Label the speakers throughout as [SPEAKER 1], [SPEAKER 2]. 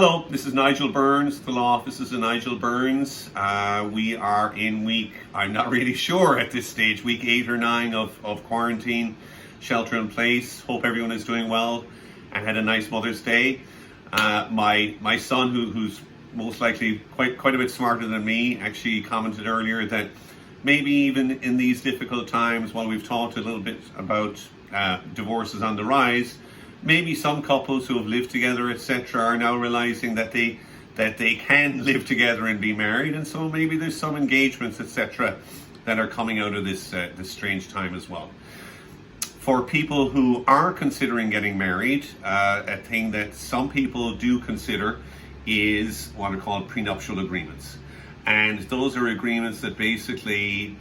[SPEAKER 1] Hello, this is Nigel Burns. The law offices of Nigel Burns. We are in week, I'm not really sure at this stage, week 8 or 9 of quarantine, shelter in place. Hope everyone is doing well and had a nice Mother's Day. My son, who's most likely quite a bit smarter than me, actually commented earlier that maybe even in these difficult times, while we've talked a little bit about divorces on the rise, maybe some couples who have lived together, etc., are now realizing that they can live together and be married, and so maybe there's some engagements, etc., that are coming out of this strange time as well. For people who are considering getting married, a thing that some people do consider is what are called prenuptial agreements, and those are agreements that basically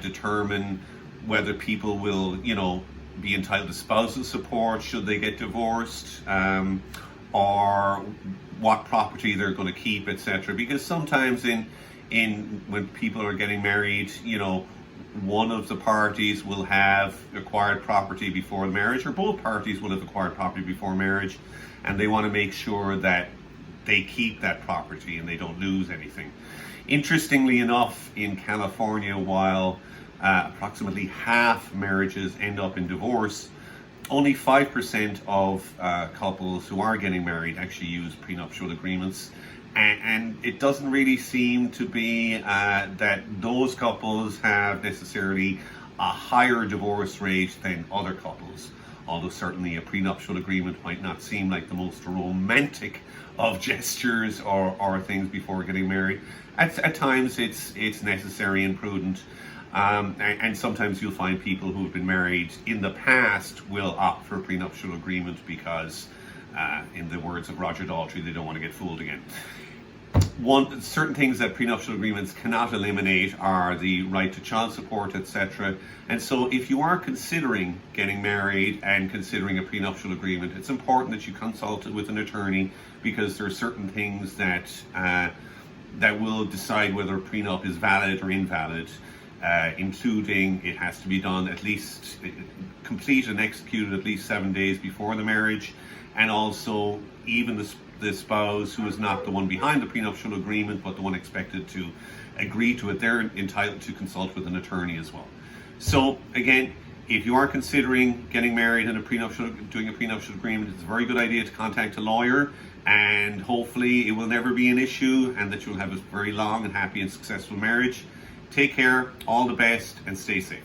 [SPEAKER 1] determine whether people will, be entitled to spousal support should they get divorced, or what property they're going to keep, etc. Because sometimes when people are getting married, one of the parties will have acquired property before marriage, or both parties will have acquired property before marriage, and they want to make sure that they keep that property and they don't lose anything. Interestingly enough, in California, while approximately half marriages end up in divorce, only 5% of couples who are getting married actually use prenuptial agreements. And it doesn't really seem to be that those couples have necessarily a higher divorce rate than other couples. Although certainly a prenuptial agreement might not seem like the most romantic of gestures or things before getting married. At times it's necessary and prudent. And sometimes you'll find people who've been married in the past will opt for a prenuptial agreement because, in the words of Roger Daltrey, they don't want to get fooled again. Certain things that prenuptial agreements cannot eliminate are the right to child support, etc. And so if you are considering getting married and considering a prenuptial agreement, it's important that you consult with an attorney, because there are certain things that will decide whether a prenup is valid or invalid. Including it has to be done at least complete and executed at least 7 days before the marriage, and also even the spouse who is not the one behind the prenuptial agreement but the one expected to agree to it, they're entitled to consult with an attorney as well. So again, if you are considering getting married and doing a prenuptial agreement, it's a very good idea to contact a lawyer, and hopefully it will never be an issue and that you'll have a very long and happy and successful marriage. Take care, all the best, and stay safe.